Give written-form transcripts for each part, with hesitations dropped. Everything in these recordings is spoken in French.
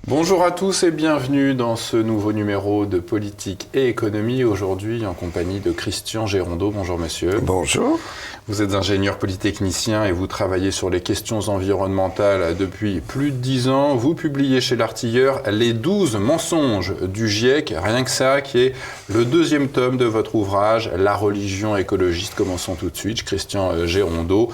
Bonjour à tous et bienvenue dans ce nouveau numéro de Politique et Économie, aujourd'hui en compagnie de Christian Gérondeau. Bonjour monsieur. Bonjour. Vous êtes ingénieur polytechnicien et vous travaillez sur les questions environnementales depuis plus de 10 ans. Vous publiez chez l'Artilleur les 12 mensonges du GIEC, rien que ça, qui est le deuxième tome de votre ouvrage, La religion écologiste. Commençons tout de suite, Christian Gérondeau.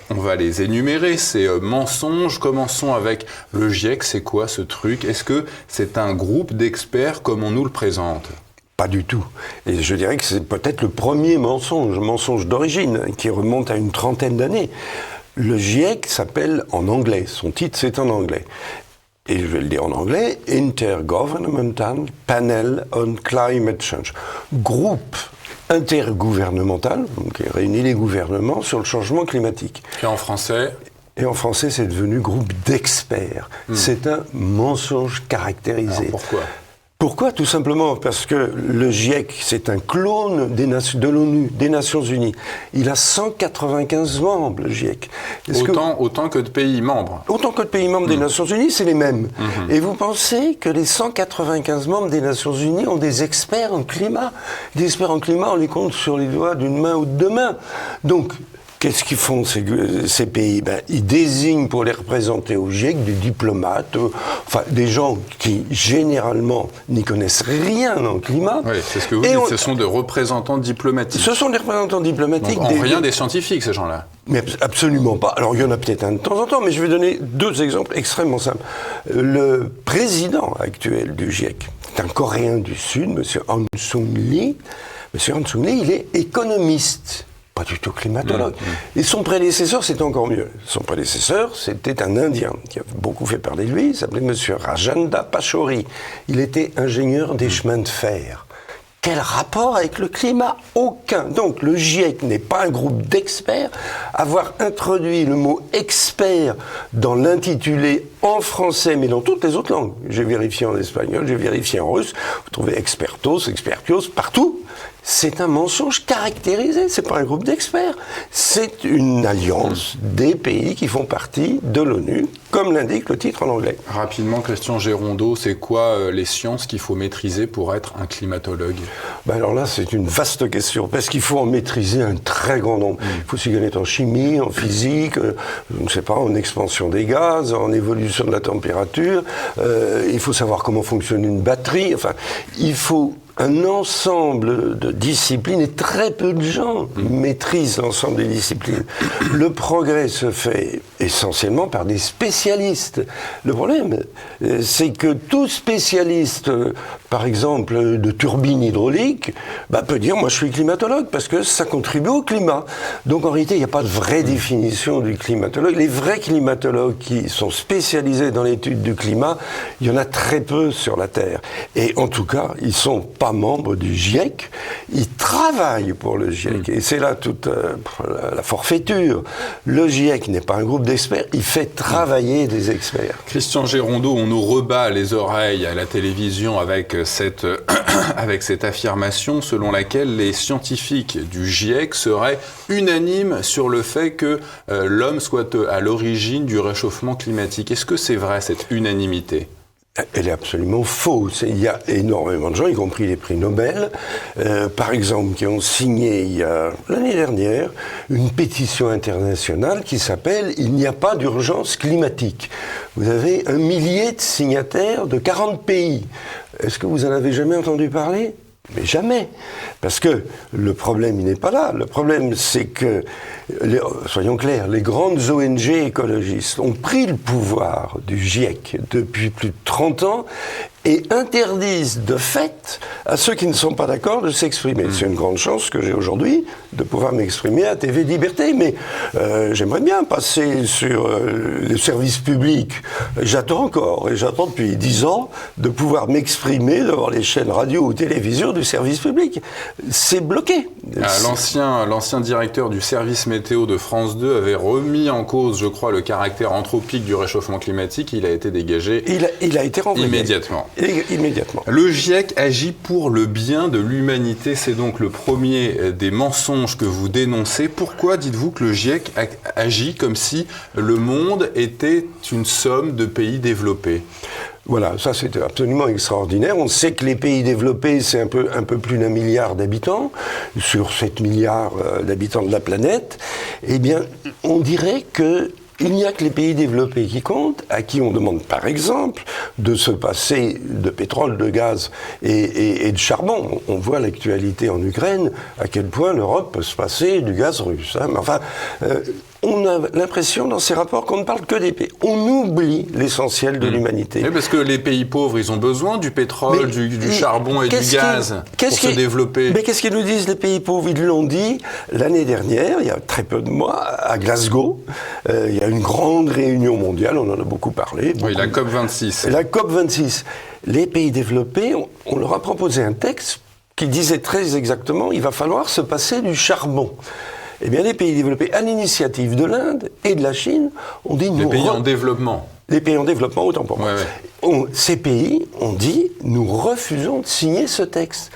On va les énumérer, ces mensonges. Commençons avec le GIEC. C'est quoi ce truc? Est-ce que c'est un groupe d'experts comme on nous le présente? Pas du tout. Et je dirais que c'est peut-être le premier mensonge d'origine, qui remonte à une trentaine d'années. Le GIEC s'appelle en anglais, son titre c'est en anglais. Et je vais le dire en anglais, Intergovernmental Panel on Climate Change. Groupe intergouvernemental, donc qui réunit les gouvernements sur le changement climatique. Et en français? Et en français, c'est devenu groupe d'experts. C'est un mensonge caractérisé. Alors pourquoi ? Pourquoi ? Tout simplement parce que le GIEC, c'est un clone de l'ONU, des Nations Unies. Il a 195 membres, le GIEC. Autant que de pays membres. Autant que de pays membres des Nations Unies, c'est les mêmes. Et vous pensez que les 195 membres des Nations Unies ont des experts en climat? Des experts en climat, on les compte sur les doigts d'une main ou de deux mains. Donc, qu'est-ce qu'ils font ces pays? Ils désignent pour les représenter au GIEC des diplomates, des gens qui généralement n'y connaissent rien en climat. Oui, c'est ce que vous dites, ce sont des représentants diplomatiques. Ce sont des représentants diplomatiques. Donc, rien des scientifiques, ces gens-là. Mais absolument pas. Alors il y en a peut-être un de temps en temps, mais je vais donner deux exemples extrêmement simples. Le président actuel du GIEC est un Coréen du Sud, M. Han Sung-lee. M. Han Sung-lee, il est économiste. Pas du tout climatologue. Et son prédécesseur, c'était encore mieux. Son prédécesseur, c'était un Indien qui a beaucoup fait parler de lui. Il s'appelait M. Rajendra Pachauri. Il était ingénieur des chemins de fer. Quel rapport avec le climat? Aucun. Donc le GIEC n'est pas un groupe d'experts. Avoir introduit le mot expert dans l'intitulé en français, mais dans toutes les autres langues. J'ai vérifié en espagnol, j'ai vérifié en russe. Vous trouvez expertos, expertios, partout. C'est un mensonge caractérisé, c'est pas un groupe d'experts. C'est une alliance des pays qui font partie de l'ONU, comme l'indique le titre en anglais. Rapidement, Christian Gérondeau, c'est quoi les sciences qu'il faut maîtriser pour être un climatologue? Alors là, c'est une vaste question, parce qu'il faut en maîtriser un très grand nombre. Il faut s'y connaître en chimie, en physique, je ne sais pas, en expansion des gaz, en évolution de la température. Il faut savoir comment fonctionne une batterie. Enfin, il faut un ensemble de disciplines, et très peu de gens maîtrisent l'ensemble des disciplines. Le progrès se fait essentiellement par des spécialistes. Le problème, c'est que tout spécialiste, par exemple, de turbines hydrauliques, peut dire « moi je suis climatologue » parce que ça contribue au climat. Donc en réalité, il n'y a pas de vraie définition du climatologue. Les vrais climatologues qui sont spécialisés dans l'étude du climat, il y en a très peu sur la Terre. Et en tout cas, ils ne sont pas membres du GIEC, ils travaillent pour le GIEC. Et c'est là toute la forfaiture. Le GIEC n'est pas un groupe d'experts, il fait travailler des experts. Christian Gérondeau, on nous rebat les oreilles à la télévision avec cette affirmation selon laquelle les scientifiques du GIEC seraient unanimes sur le fait que l'homme soit à l'origine du réchauffement climatique. Est-ce que c'est vrai, cette unanimité ? Elle est absolument fausse. Il y a énormément de gens, y compris les prix Nobel, par exemple, qui ont signé l'année dernière une pétition internationale qui s'appelle « Il n'y a pas d'urgence climatique ». Vous avez 1 millier de signataires de 40 pays. Est-ce que vous en avez jamais entendu parler ? Mais jamais. Parce que le problème, il n'est pas là. Le problème, c'est que, soyons clairs, les grandes ONG écologistes ont pris le pouvoir du GIEC depuis plus de 30 ans et interdisent de fait à ceux qui ne sont pas d'accord de s'exprimer. C'est une grande chance que j'ai aujourd'hui de pouvoir m'exprimer à TV Liberté, mais j'aimerais bien passer sur le service public. J'attends encore, et j'attends depuis 10 ans, de pouvoir m'exprimer devant les chaînes radio ou télévision du service public. C'est bloqué. L'ancien directeur du service météo de France 2 avait remis en cause, je crois, le caractère anthropique du réchauffement climatique. Il a été dégagé il a été renvoyé. Immédiatement. Immédiatement. Le GIEC agit pour le bien de l'humanité. C'est donc le premier des mensonges que vous dénoncez. Pourquoi dites-vous que le GIEC agit comme si le monde était une somme de pays développés ? Voilà, ça c'est absolument extraordinaire. On sait que les pays développés, c'est un peu plus d'1 milliard d'habitants, sur 7 milliards d'habitants de la planète. Eh bien, on dirait que il n'y a que les pays développés qui comptent, à qui on demande par exemple de se passer de pétrole, de gaz et de charbon. On voit l'actualité en Ukraine, à quel point l'Europe peut se passer du gaz russe. Hein. Mais enfin, on a l'impression dans ces rapports qu'on ne parle que des pays. On oublie l'essentiel de l'humanité. Oui, parce que les pays pauvres, ils ont besoin du pétrole, du charbon et du gaz pour se développer. Mais qu'est-ce qu'ils nous disent les pays pauvres? Ils l'ont dit l'année dernière, il y a très peu de mois, à Glasgow. Il y a une grande réunion mondiale, on en a beaucoup parlé. Oui, la COP26. La COP26. Les pays développés, on leur a proposé un texte qui disait très exactement, il va falloir se passer du charbon. Eh bien, les pays développés, à l'initiative de l'Inde et de la Chine, ont dit... Les pays en développement. Les pays en développement, autant pour moi. Ces pays ont dit, nous refusons de signer ce texte.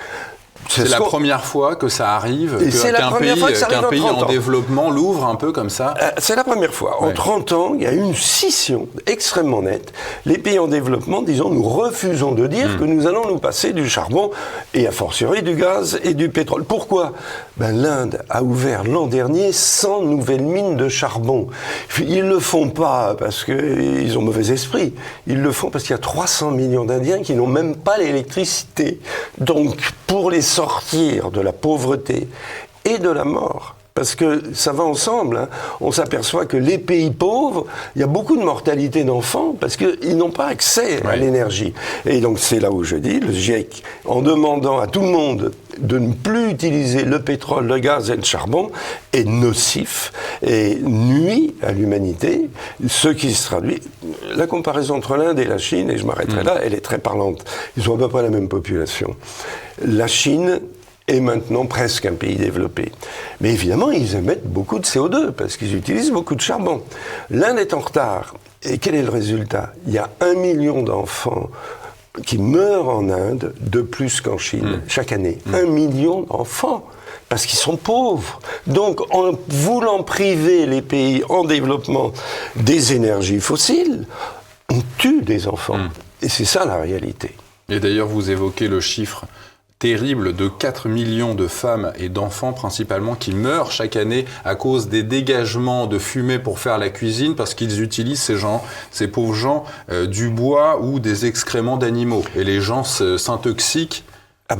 C'est la première fois que ça arrive, qu'un pays en développement l'ouvre un peu comme ça. C'est la première fois. En 30 ans, il y a eu une scission extrêmement nette. Les pays en développement disant nous refusons de dire que nous allons nous passer du charbon et a fortiori du gaz et du pétrole. Pourquoi ? L'Inde a ouvert l'an dernier 100 nouvelles mines de charbon. Ils ne le font pas parce qu'ils ont mauvais esprit. Ils le font parce qu'il y a 300 millions d'Indiens qui n'ont même pas l'électricité. Donc, pour les sortir de la pauvreté et de la mort, parce que ça va ensemble, hein. On s'aperçoit que les pays pauvres, il y a beaucoup de mortalité d'enfants parce qu'ils n'ont pas accès à l'énergie. Et donc c'est là où je dis, le GIEC, en demandant à tout le monde de ne plus utiliser le pétrole, le gaz et le charbon, est nocif et nuit à l'humanité, ce qui se traduit... La comparaison entre l'Inde et la Chine, et je m'arrêterai là, elle est très parlante. Ils ont à peu près la même population. La Chine est maintenant presque un pays développé. Mais évidemment, ils émettent beaucoup de CO2 parce qu'ils utilisent beaucoup de charbon. L'Inde est en retard. Et quel est le résultat ? Il y a 1 million d'enfants qui meurent en Inde de plus qu'en Chine chaque année. 1 million d'enfants parce qu'ils sont pauvres. Donc, en voulant priver les pays en développement des énergies fossiles, on tue des enfants. Et c'est ça la réalité. Et d'ailleurs, vous évoquez le chiffre terrible de 4 millions de femmes et d'enfants principalement qui meurent chaque année à cause des dégagements de fumée pour faire la cuisine parce qu'ils utilisent, ces pauvres gens, du bois ou des excréments d'animaux. Et les gens s'intoxiquent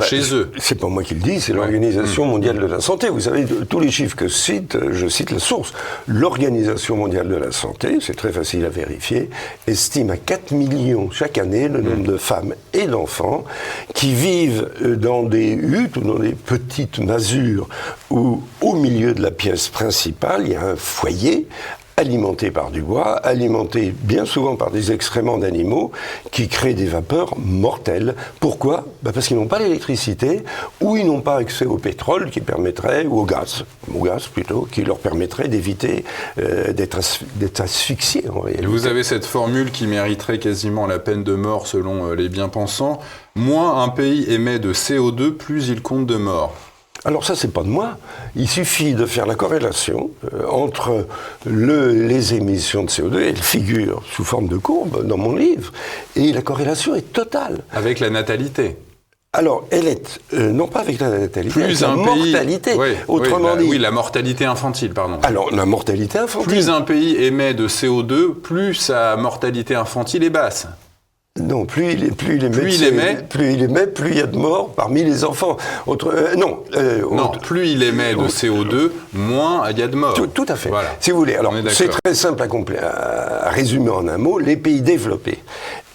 chez eux. C'est pas moi qui le dis, c'est l'Organisation mondiale de la santé. Vous savez, tous les chiffres que je cite la source. L'Organisation mondiale de la santé, c'est très facile à vérifier, estime à 4 millions chaque année le nombre de femmes et d'enfants qui vivent dans des huttes ou dans des petites masures où, au milieu de la pièce principale, il y a un foyer alimenté par du bois, alimenté bien souvent par des excréments d'animaux qui créent des vapeurs mortelles. Pourquoi ? Parce qu'ils n'ont pas l'électricité ou ils n'ont pas accès au pétrole qui permettrait, ou au gaz plutôt, qui leur permettrait d'éviter d'être asphyxiés en réalité. Et vous avez cette formule qui mériterait quasiment la peine de mort selon les bien-pensants. Moins un pays émet de CO2, plus il compte de morts. Alors ça, c'est pas de moi. Il suffit de faire la corrélation entre les émissions de CO2, elle figure sous forme de courbe dans mon livre, et la corrélation est totale. Avec la natalité. Alors, elle est, non pas avec la natalité, plus avec la mortalité. Autrement dit... Oui, la mortalité infantile, pardon. Alors, la mortalité infantile. Plus un pays émet de CO2, plus sa mortalité infantile est basse. Non, plus il émet, plus il y a de morts parmi les enfants. Plus il émet de CO2, moins il y a de morts. Tout à fait. Voilà. Si vous voulez. Alors, c'est très simple à résumer en un mot. Les pays développés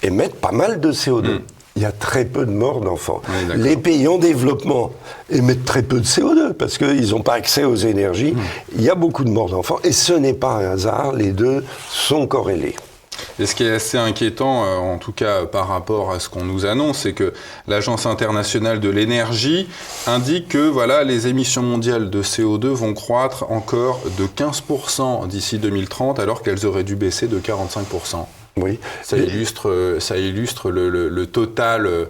émettent pas mal de CO2. Il y a très peu de morts d'enfants. Les pays en développement émettent très peu de CO2 parce qu'ils n'ont pas accès aux énergies. Il y a beaucoup de morts d'enfants et ce n'est pas un hasard. Les deux sont corrélés. Et ce qui est assez inquiétant, en tout cas par rapport à ce qu'on nous annonce, c'est que l'Agence internationale de l'énergie indique que les émissions mondiales de CO2 vont croître encore de 15% d'ici 2030, alors qu'elles auraient dû baisser de 45%. Oui. Ça illustre le total,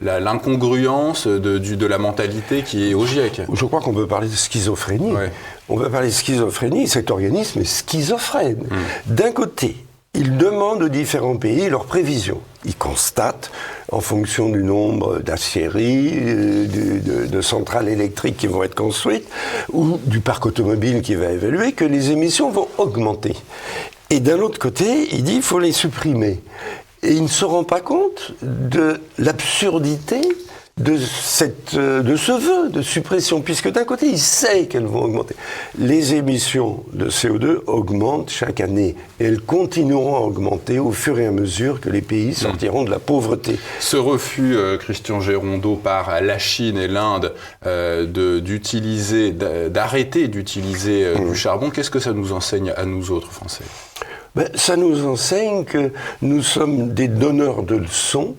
l'incongruence de la mentalité qui est au GIEC. Je crois qu'on peut parler de schizophrénie. Ouais. On peut parler de schizophrénie, cet organisme est schizophrène. D'un côté, Ils demandent aux différents pays leurs prévisions. Ils constatent, en fonction du nombre d'aciéries, de centrales électriques qui vont être construites, ou du parc automobile qui va évoluer, que les émissions vont augmenter. Et d'un autre côté, il dit qu'il faut les supprimer. Et il ne se rend pas compte de l'absurdité de ce vœu de suppression, puisque d'un côté, il sait qu'elles vont augmenter. Les émissions de CO2 augmentent chaque année, et elles continueront à augmenter au fur et à mesure que les pays sortiront de la pauvreté. Ce refus, Christian Gérondeau, par la Chine et l'Inde d'arrêter d'utiliser du charbon, qu'est-ce que ça nous enseigne à nous autres Français ? Ça nous enseigne que nous sommes des donneurs de leçons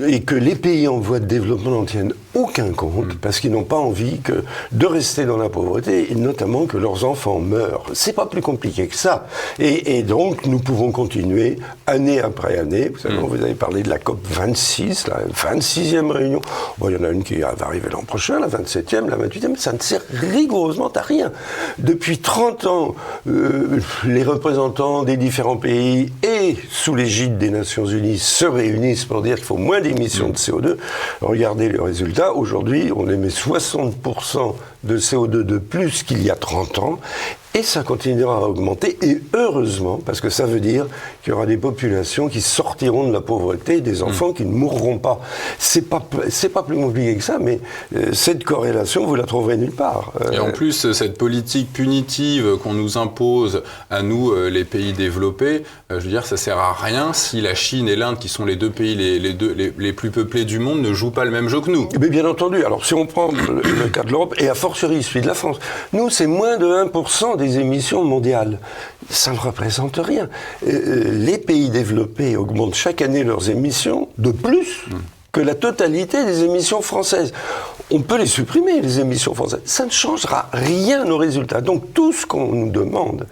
et que les pays en voie de développement n'en tiennent aucun compte parce qu'ils n'ont pas envie de rester dans la pauvreté et notamment que leurs enfants meurent. C'est pas plus compliqué que ça. Et donc nous pouvons continuer année après année. Vous savez, vous avez parlé de la COP 26, la 26e réunion. Bon, il y en a une qui va arriver l'an prochain, la 27e, la 28e. Ça ne sert rigoureusement à rien. Depuis 30 ans, les représentants des différents pays et sous l'égide des Nations Unies se réunissent pour dire qu'il faut moins d'émissions de CO2. Regardez le résultat. Aujourd'hui, on émet 60% de CO2 de plus qu'il y a 30 ans. Et ça continuera à augmenter, et heureusement, parce que ça veut dire qu'il y aura des populations qui sortiront de la pauvreté, des enfants qui ne mourront pas. C'est pas plus compliqué que ça, mais cette corrélation, vous la trouverez nulle part. Et en plus, cette politique punitive qu'on nous impose à nous, les pays développés, je veux dire, ça sert à rien si la Chine et l'Inde, qui sont les deux pays les plus peuplés du monde, ne jouent pas le même jeu que nous. Mais bien entendu. Alors, si on prend le cas de l'Europe, et a fortiori celui de la France, nous, c'est moins de 1% des émissions mondiales. Ça ne représente rien. Les pays développés augmentent chaque année leurs émissions de plus que la totalité des émissions françaises. On peut les supprimer, les émissions françaises. Ça ne changera rien aux résultats. Donc tout ce qu'on nous demande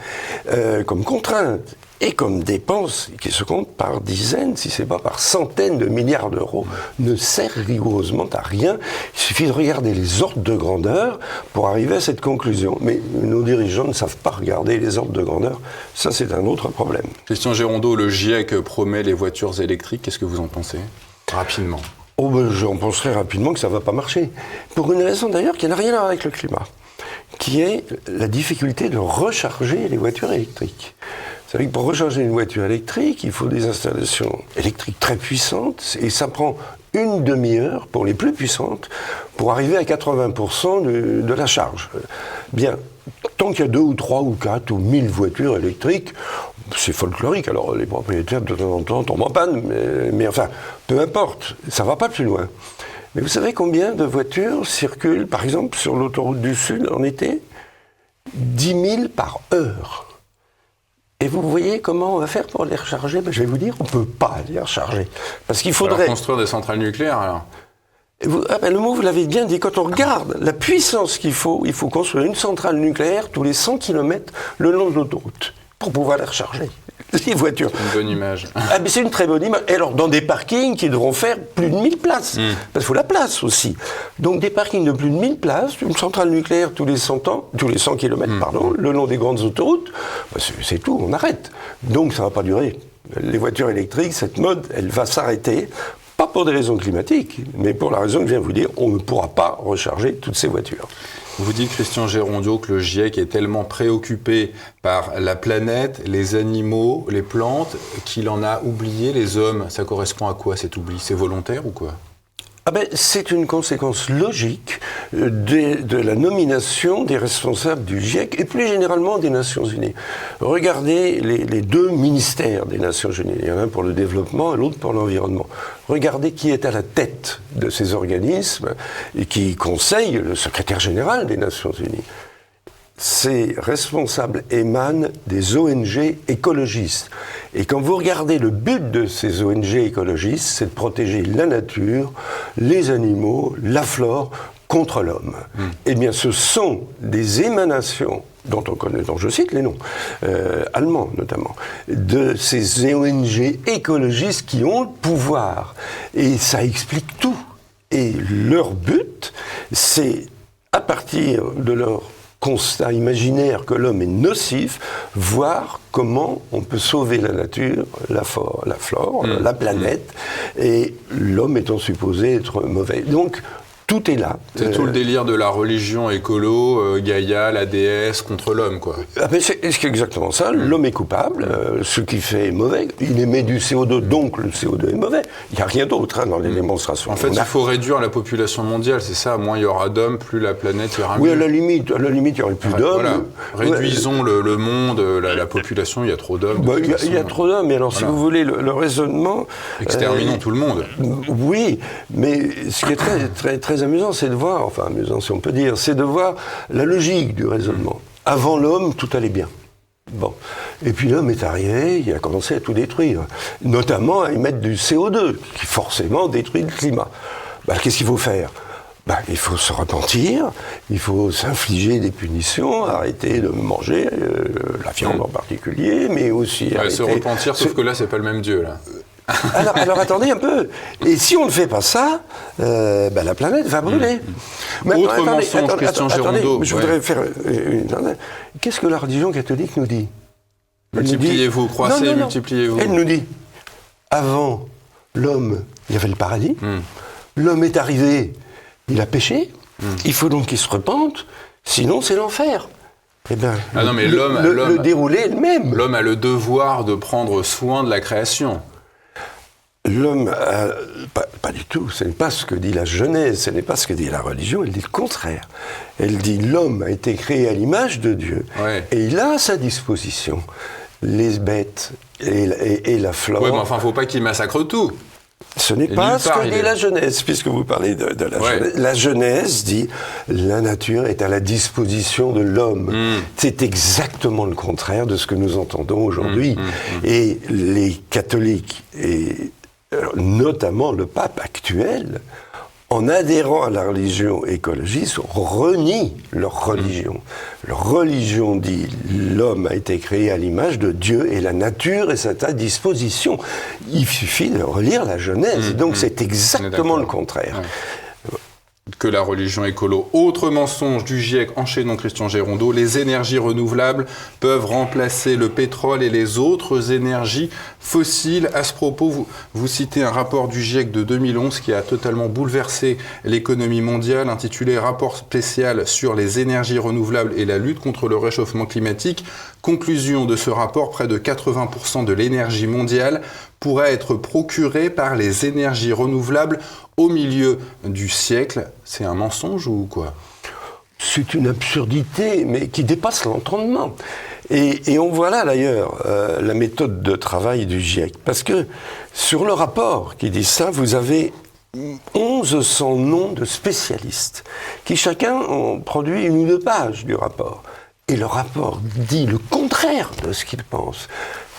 comme contrainte et comme dépenses, qui se comptent par dizaines, si ce n'est pas par centaines de milliards d'euros, ne sert rigoureusement à rien. Il suffit de regarder les ordres de grandeur pour arriver à cette conclusion. Mais nos dirigeants ne savent pas regarder les ordres de grandeur. Ça, c'est un autre problème. Christian Gérondeau, le GIEC promet les voitures électriques. Qu'est-ce que vous en pensez ? Rapidement. J'en penserai rapidement que ça ne va pas marcher. Pour une raison d'ailleurs qui n'a rien à voir avec le climat, qui est la difficulté de recharger les voitures électriques. Vous savez que pour recharger une voiture électrique, il faut des installations électriques très puissantes et ça prend une demi-heure pour les plus puissantes pour arriver à 80% de la charge. Bien, tant qu'il y a 2 ou 3 ou 4 ou 1000 voitures électriques, c'est folklorique. Alors les propriétaires de temps en temps tombent en panne, mais enfin, peu importe, ça ne va pas plus loin. Mais vous savez combien de voitures circulent, par exemple, sur l'autoroute du Sud en été ? 10 000 par heure. Et vous voyez comment on va faire pour les recharger ? Je vais vous dire, on ne peut pas les recharger. Parce qu'il faudrait... Alors construire des centrales nucléaires, alors ? Le mot, vous l'avez bien dit, quand on regarde la puissance qu'il faut, il faut construire une centrale nucléaire tous les 100 km le long de l'autoroute pour pouvoir les recharger. Les voitures. C'est une bonne image. Mais c'est une très bonne image. Et alors, dans des parkings qui devront faire plus de 1000 places. Parce qu'il faut la place aussi. Donc, des parkings de plus de 1000 places, une centrale nucléaire tous les 100 km, le long des grandes autoroutes, c'est tout, on arrête. Donc, ça ne va pas durer. Les voitures électriques, cette mode, elle va s'arrêter. Pas pour des raisons climatiques, mais pour la raison que je viens de vous dire, on ne pourra pas recharger toutes ces voitures. Vous dites, Christian Gérondeau, que le GIEC est tellement préoccupé par la planète, les animaux, les plantes, qu'il en a oublié les hommes. Ça correspond à quoi cet oubli ? C'est volontaire ou quoi ? C'est une conséquence logique de la nomination des responsables du GIEC et plus généralement des Nations Unies. Regardez les deux ministères des Nations Unies. Il y en a un pour le développement et l'autre pour l'environnement. Regardez qui est à la tête de ces organismes et qui conseille le secrétaire général des Nations Unies. Ces responsables émanent des ONG écologistes. Et quand vous regardez le but de ces ONG écologistes, c'est de protéger la nature, les animaux, la flore contre l'homme. Eh bien, ce sont des émanations dont je cite les noms, allemands notamment, de ces ONG écologistes qui ont le pouvoir. Et ça explique tout. Et leur but, c'est, à partir de leur constat imaginaire que l'homme est nocif, voir comment on peut sauver la nature, la flore, la planète, et l'homme étant supposé être mauvais. Donc, tout est là. C'est tout le délire de la religion écolo, Gaïa, la déesse, contre l'homme, quoi. Ah ben c'est exactement ça. L'homme est coupable, ce qu'il fait est mauvais. Il émet du CO2, donc le CO2 est mauvais. Il n'y a rien d'autre dans les démonstrations. En fait, il faut réduire la population mondiale, c'est ça. Moins il y aura d'hommes, plus la planète ira mieux. Oui, à la limite, il y aurait plus d'hommes. Voilà. Réduisons le monde, la population, il y a trop d'hommes. Il y a trop d'hommes, mais alors si vous voulez, le raisonnement... Exterminons tout le monde. Oui, mais ce qui est très, très, très amusant, c'est de voir, enfin amusant si on peut dire, c'est de voir la logique du raisonnement. Avant l'homme, tout allait bien. Bon. Et puis l'homme est arrivé, il a commencé à tout détruire, notamment à émettre du CO2, qui forcément détruit le climat. Qu'est-ce qu'il faut faire ? Il faut se repentir, il faut s'infliger des punitions, arrêter de manger, la viande en particulier, mais aussi... se repentir, sauf que là, c'est pas le même Dieu, là. Alors attendez un peu. Et si on ne fait pas ça, la planète va brûler. Autre mensonge, Christian Gérondeau. Je voudrais faire une... Qu'est-ce que la religion catholique nous dit ? Multipliez-vous, croissez, multipliez-vous. Elle nous dit, avant l'homme, il y avait le paradis. L'homme est arrivé, il a péché. Il faut donc qu'il se repente, sinon c'est l'enfer. Eh bien, non, mais le déroulé est le même. L'homme a le devoir de prendre soin de la création. L'homme, pas du tout, ce n'est pas ce que dit la Genèse, ce n'est pas ce que dit la religion, elle dit le contraire. Elle dit l'homme a été créé à l'image de Dieu, et il a à sa disposition les bêtes et la flore. Oui, mais enfin, il ne faut pas qu'il massacre tout. Ce n'est pas ce que dit la Genèse, puisque vous parlez de la Genèse. La Genèse dit la nature est à la disposition de l'homme. C'est exactement le contraire de ce que nous entendons aujourd'hui. Et les catholiques, et notamment le pape actuel, en adhérant à la religion écologiste, renient leur religion. Leur religion dit l'homme a été créé à l'image de Dieu et la nature est à sa disposition. Il suffit de relire la Genèse. Donc c'est exactement le contraire. Que la religion écolo. Autre mensonge du GIEC, enchaînons Christian Gérondeau, les énergies renouvelables peuvent remplacer le pétrole et les autres énergies fossiles. À ce propos, vous citez un rapport du GIEC de 2011 qui a totalement bouleversé l'économie mondiale, intitulé « Rapport spécial sur les énergies renouvelables et la lutte contre le réchauffement climatique ». Conclusion de ce rapport, près de 80% de l'énergie mondiale pourrait être procurée par les énergies renouvelables au milieu du siècle. C'est un mensonge ou quoi ? C'est une absurdité, mais qui dépasse l'entendement. Et on voit là d'ailleurs la méthode de travail du GIEC. Parce que sur le rapport qui dit ça, vous avez 1100 noms de spécialistes qui chacun ont produit 1 ou 2 pages du rapport. Et le rapport dit le contraire de ce qu'il pense.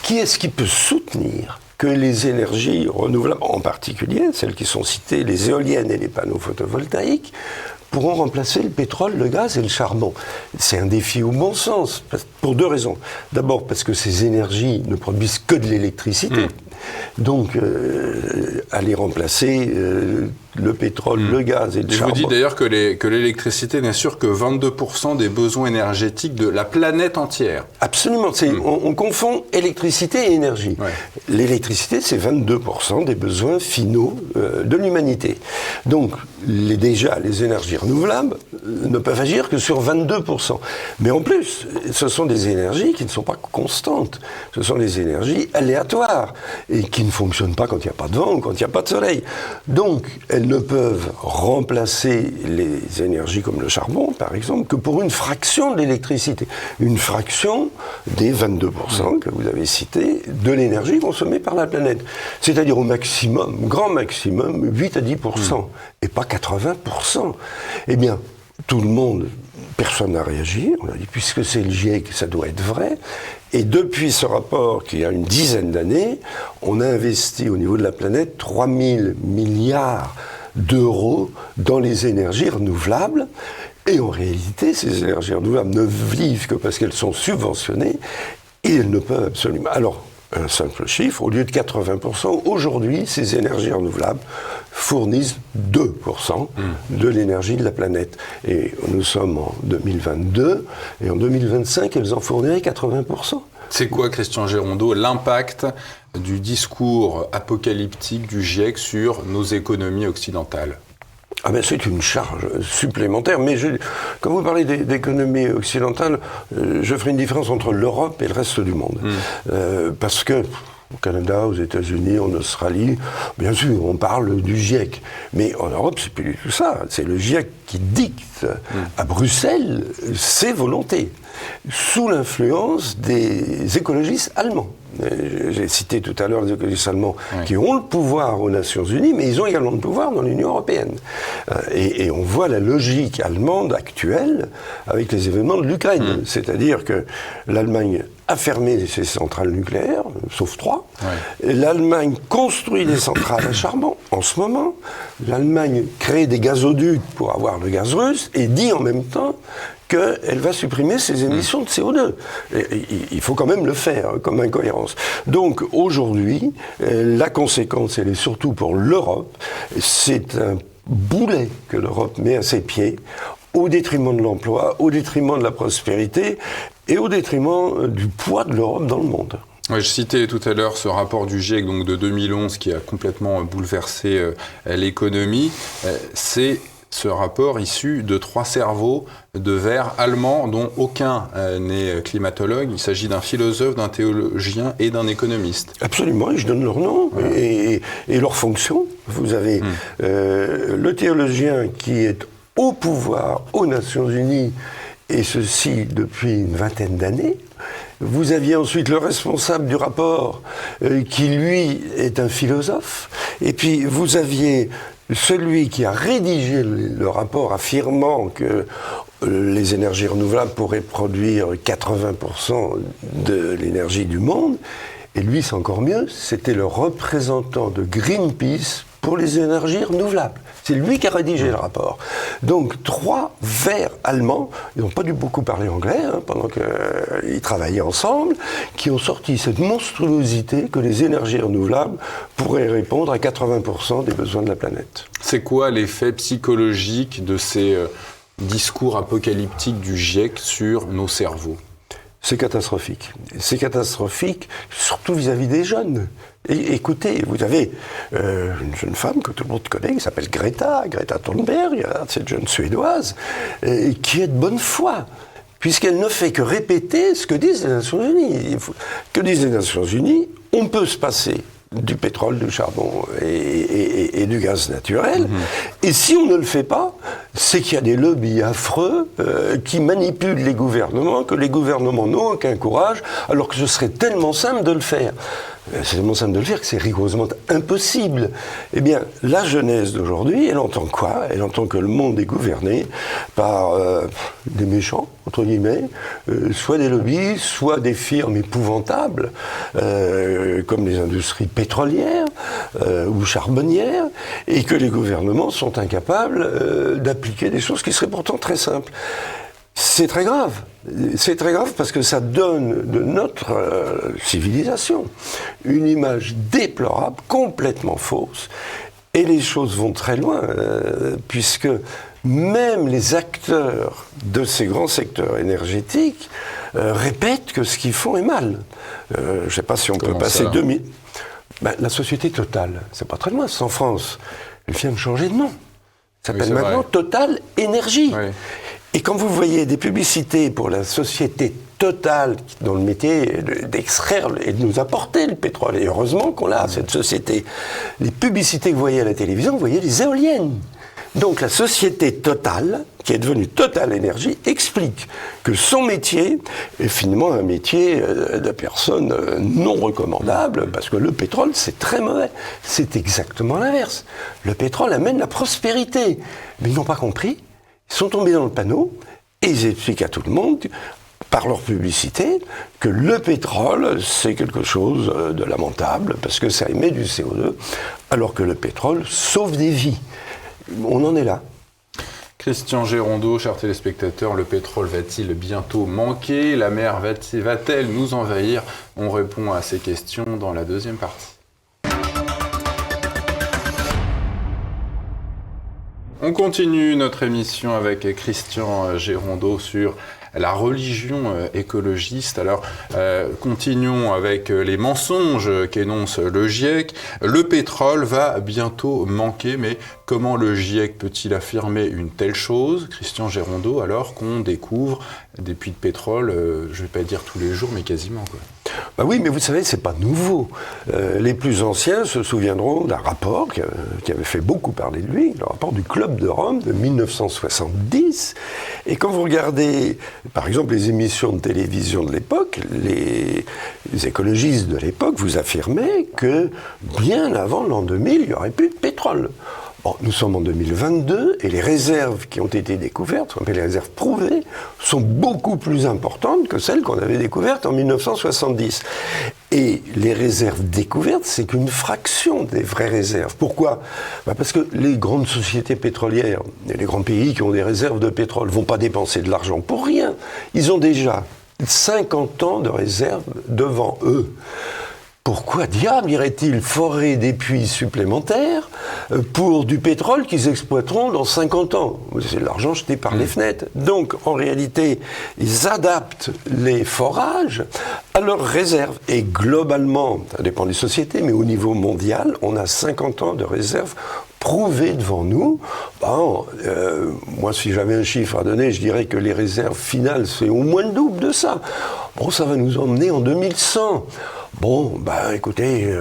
Qui est-ce qui peut soutenir que les énergies renouvelables, en particulier celles qui sont citées, les éoliennes et les panneaux photovoltaïques, pourront remplacer le pétrole, le gaz et le charbon? C'est un défi au bon sens, pour 2 raisons. D'abord parce que ces énergies ne produisent que de l'électricité. Donc, aller remplacer le pétrole, le gaz et le charbon. Je vous dis d'ailleurs que l'électricité n'assure que 22% des besoins énergétiques de la planète entière. Absolument. On confond électricité et énergie. L'électricité, c'est 22% des besoins finaux de l'humanité. Donc, déjà, les énergies renouvelables ne peuvent agir que sur 22%. Mais en plus, ce sont des énergies qui ne sont pas constantes. Ce sont des énergies aléatoires et qui ne fonctionnent pas quand il n'y a pas de vent ou quand il n'y a pas de soleil. Donc, elles ne peuvent remplacer les énergies comme le charbon, par exemple, que pour une fraction de l'électricité. Une fraction des 22% que vous avez cités de l'énergie consommée par la planète. C'est-à-dire au maximum, grand maximum, 8 à 10%, et pas 80%. Eh bien, tout le monde, personne n'a réagi. On a dit, puisque c'est le GIEC, ça doit être vrai. Et depuis ce rapport, qui a une dizaine d'années, on a investi au niveau de la planète 3 000 milliards d'euros dans les énergies renouvelables. Et en réalité, ces énergies renouvelables ne vivent que parce qu'elles sont subventionnées et elles ne peuvent absolument... Alors, un simple chiffre, au lieu de 80%, aujourd'hui, ces énergies renouvelables fournissent 2% de l'énergie de la planète. Et nous sommes en 2022, et en 2025, elles en fourniraient 80%. C'est quoi, Christian Gérondeau, l'impact du discours apocalyptique du GIEC sur nos économies occidentales ? Ah ben c'est une charge supplémentaire, mais quand vous parlez d'économie occidentale, je ferai une différence entre l'Europe et le reste du monde. Parce que au Canada, aux États-Unis, en Australie, bien sûr, on parle du GIEC. Mais en Europe, c'est plus du tout ça. C'est le GIEC qui dicte à Bruxelles ses volontés, sous l'influence des écologistes allemands. J'ai cité tout à l'heure les écologistes allemands qui ont le pouvoir aux Nations Unies, mais ils ont également le pouvoir dans l'Union européenne. Et on voit la logique allemande actuelle avec les événements de l'Ukraine. C'est-à-dire que l'Allemagne a fermé ses centrales nucléaires, sauf 3. L'Allemagne construit des centrales à charbon en ce moment. L'Allemagne crée des gazoducs pour avoir le gaz russe et dit en même temps qu'elle va supprimer ses émissions de CO2. Il faut quand même le faire, comme incohérence. Donc aujourd'hui, la conséquence, elle est surtout pour l'Europe. C'est un boulet que l'Europe met à ses pieds, au détriment de l'emploi, au détriment de la prospérité et au détriment du poids de l'Europe dans le monde. Ouais, je citais tout à l'heure ce rapport du GIEC donc de 2011 qui a complètement bouleversé l'économie. C'est ce rapport issu de 3 cerveaux de verre allemands dont aucun n'est climatologue. Il s'agit d'un philosophe, d'un théologien et d'un économiste. Absolument, et je donne leur nom et leur fonction. Vous avez le théologien qui est au pouvoir aux Nations Unies, et ceci depuis une vingtaine d'années. Vous aviez ensuite le responsable du rapport qui, lui, est un philosophe. Et puis, vous aviez celui qui a rédigé le rapport affirmant que les énergies renouvelables pourraient produire 80% de l'énergie du monde. Et lui, c'est encore mieux, c'était le représentant de Greenpeace pour les énergies renouvelables. C'est lui qui a rédigé le rapport. Donc, 3 verts allemands, ils n'ont pas dû beaucoup parler anglais, pendant qu'ils travaillaient ensemble, qui ont sorti cette monstruosité que les énergies renouvelables pourraient répondre à 80% des besoins de la planète. C'est quoi l'effet psychologique de ces discours apocalyptiques du GIEC sur nos cerveaux ? C'est catastrophique. C'est catastrophique, surtout vis-à-vis des jeunes. Et écoutez, vous avez une jeune femme que tout le monde connaît, qui s'appelle Greta Thunberg, cette jeune Suédoise, qui est de bonne foi, puisqu'elle ne fait que répéter ce que disent les Nations Unies. Que disent les Nations Unies ? On peut se passer du pétrole, du charbon et du gaz naturel. Et si on ne le fait pas, c'est qu'il y a des lobbies affreux qui manipulent les gouvernements, que les gouvernements n'ont aucun courage, alors que ce serait tellement simple de le faire. C'est tellement simple de le faire que c'est rigoureusement impossible. Eh bien, la jeunesse d'aujourd'hui, elle entend quoi ? Elle entend que le monde est gouverné par des méchants, entre guillemets, soit des lobbies, soit des firmes épouvantables, comme les industries pétrolières ou charbonnières, et que les gouvernements sont incapables d'appliquer des choses qui seraient pourtant très simples. C'est très grave. C'est très grave parce que ça donne de notre civilisation une image déplorable, complètement fausse. Et les choses vont très loin, puisque même les acteurs de ces grands secteurs énergétiques répètent que ce qu'ils font est mal. Je ne sais pas si on peut passer 2000... la société Total, c'est pas très loin, c'est en France. Elle vient de changer de nom. Ça s'appelle maintenant Total Énergie. Oui. Et quand vous voyez des publicités pour la société Total, dans le métier d'extraire et de nous apporter le pétrole, et heureusement qu'on a cette société, les publicités que vous voyez à la télévision, vous voyez les éoliennes. Donc la société Total, qui est devenue Total Énergie, explique que son métier est finalement un métier de personne non recommandable, parce que le pétrole, c'est très mauvais. C'est exactement l'inverse. Le pétrole amène la prospérité. Mais ils n'ont pas compris. Ils sont tombés dans le panneau et ils expliquent à tout le monde, par leur publicité, que le pétrole, c'est quelque chose de lamentable parce que ça émet du CO2, alors que le pétrole sauve des vies. On en est là. Christian Gérondeau, chers téléspectateurs, le pétrole va-t-il bientôt manquer? La mer va-t-elle nous envahir? On répond à ces questions dans la deuxième partie. On continue notre émission avec Christian Gérondeau sur la religion écologiste. Alors, continuons avec les mensonges qu'énonce le GIEC. Le pétrole va bientôt manquer, mais comment le GIEC peut-il affirmer une telle chose, Christian Gérondeau, alors qu'on découvre des puits de pétrole, je ne vais pas dire tous les jours, mais quasiment, quoi. Bah oui, mais vous savez, c'est pas nouveau. Les plus anciens se souviendront d'un rapport qui avait fait beaucoup parler de lui, le rapport du Club de Rome de 1970. Et quand vous regardez, par exemple, les émissions de télévision de l'époque, les écologistes de l'époque vous affirmaient que bien avant l'an 2000, il n'y aurait plus de pétrole. Bon, nous sommes en 2022 et les réserves qui ont été découvertes, ce qu'on appelle les réserves prouvées, sont beaucoup plus importantes que celles qu'on avait découvertes en 1970. Et les réserves découvertes, c'est qu'une fraction des vraies réserves. Pourquoi ? Parce que les grandes sociétés pétrolières et les grands pays qui ont des réserves de pétrole ne vont pas dépenser de l'argent pour rien. Ils ont déjà 50 ans de réserves devant eux. Pourquoi diable irait-il forer des puits supplémentaires pour du pétrole qu'ils exploiteront dans 50 ans ? C'est de l'argent jeté par les fenêtres. Donc, en réalité, ils adaptent les forages à leurs réserves. Et globalement, ça dépend des sociétés, mais au niveau mondial, on a 50 ans de réserves prouvées devant nous. Moi, si j'avais un chiffre à donner, je dirais que les réserves finales, c'est au moins le double de ça. Bon, ça va nous emmener en 2100. Bon, écoutez,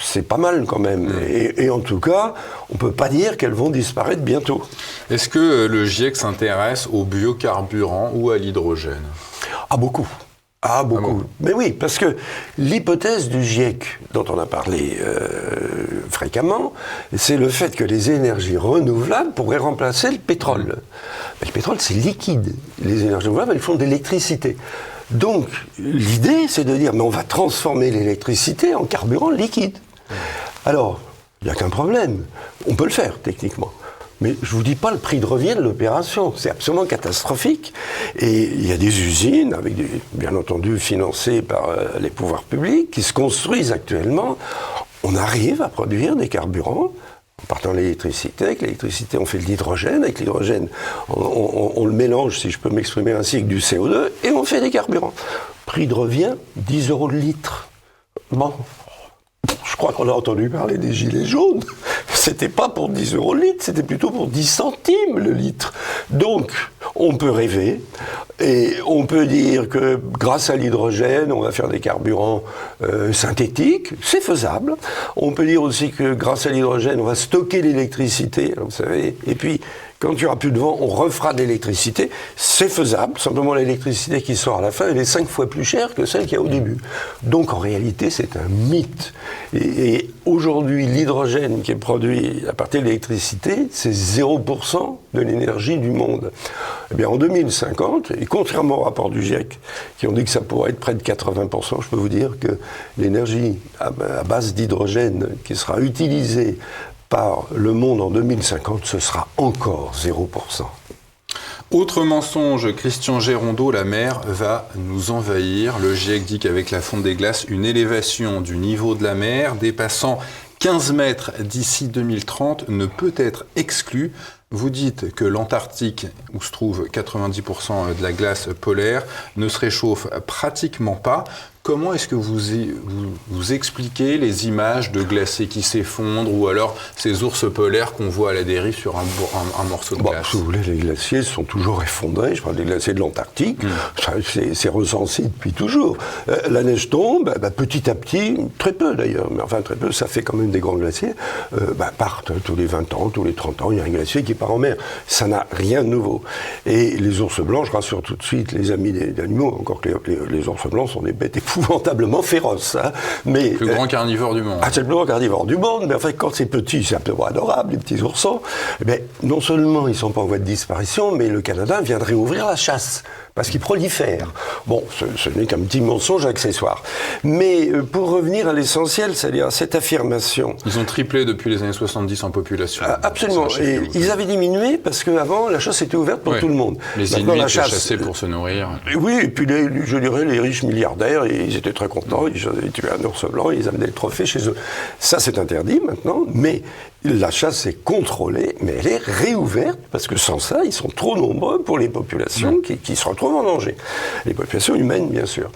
c'est pas mal quand même. Et en tout cas, on ne peut pas dire qu'elles vont disparaître bientôt. Est-ce que le GIEC s'intéresse aux biocarburants ou à l'hydrogène ? Beaucoup. Beaucoup. Mais oui, parce que l'hypothèse du GIEC, dont on a parlé fréquemment, c'est le fait que les énergies renouvelables pourraient remplacer le pétrole. Mais le pétrole, c'est liquide. Les énergies renouvelables, elles font de l'électricité. Donc, l'idée, c'est de dire, mais on va transformer l'électricité en carburant liquide. Alors, il n'y a qu'un problème. On peut le faire, techniquement. Mais je ne vous dis pas le prix de revient de l'opération. C'est absolument catastrophique. Et il y a des usines, bien entendu financées par les pouvoirs publics, qui se construisent actuellement. On arrive à produire des carburants en partant de l'électricité. Avec l'électricité, on fait de l'hydrogène. Avec l'hydrogène, on le mélange, si je peux m'exprimer ainsi, avec du CO2, et on fait des carburants. Prix de revient, 10 € le litre. Bon, je crois qu'on a entendu parler des gilets jaunes. C'était pas pour 10 € le litre, c'était plutôt pour 10 centimes le litre. Donc, on peut rêver, et on peut dire que grâce à l'hydrogène, on va faire des carburants synthétiques, c'est faisable. On peut dire aussi que grâce à l'hydrogène, on va stocker l'électricité, vous savez, et puis quand il n'y aura plus de vent, on refera de l'électricité. C'est faisable, simplement l'électricité qui sort à la fin, elle est 5 fois plus chère que celle qu'il y a au début. Donc en réalité, c'est un mythe. Et aujourd'hui, l'hydrogène qui est produit à partir de l'électricité, c'est 0% de l'énergie du monde. Eh bien en 2050, et contrairement au rapport du GIEC, qui ont dit que ça pourrait être près de 80%, je peux vous dire que l'énergie à base d'hydrogène qui sera utilisée par le monde en 2050, ce sera encore 0%. Autre mensonge, Christian Gérondeau, la mer va nous envahir. Le GIEC dit qu'avec la fonte des glaces, une élévation du niveau de la mer dépassant 15 mètres d'ici 2030 ne peut être exclue. Vous dites que l'Antarctique, où se trouve 90% de la glace polaire, ne se réchauffe pratiquement pas. Comment est-ce que vous expliquez les images de glaciers qui s'effondrent ou alors ces ours polaires qu'on voit à la dérive sur un morceau de glace ? Si vous voulez, les glaciers sont toujours effondrés. Je parle des glaciers de l'Antarctique. C'est recensé depuis toujours. La neige tombe, petit à petit, très peu d'ailleurs, mais enfin très peu, ça fait quand même des grands glaciers, partent tous les 20 ans, tous les 30 ans, il y a un glacier qui part en mer. Ça n'a rien de nouveau. Et les ours blancs, je rassure tout de suite les amis des animaux, encore que les ours blancs sont des bêtes épouvantablement féroce. Mais, le plus grand carnivore du monde. C'est le plus grand carnivore du monde, mais en fait, quand c'est petit, c'est absolument adorable, les petits oursons. Non seulement ils ne sont pas en voie de disparition, mais le Canada vient de réouvrir la chasse. parce qu'ils prolifèrent. Bon, ce n'est qu'un petit mensonge accessoire. Mais pour revenir à l'essentiel, c'est-à-dire à cette affirmation... Ils ont triplé depuis les années 70 en population. Absolument. Et ils avaient diminué parce qu'avant, la chasse était ouverte pour tout le monde. Les Inuits chassaient pour se nourrir. Oui, et puis je dirais les riches milliardaires, ils étaient très contents, ils tuaient un ours blanc, ils amenaient le trophée chez eux. Ça, c'est interdit maintenant, mais la chasse est contrôlée, mais elle est réouverte, parce que sans ça, ils sont trop nombreux pour les populations qui se retrouvent en danger. Les populations humaines, bien sûr.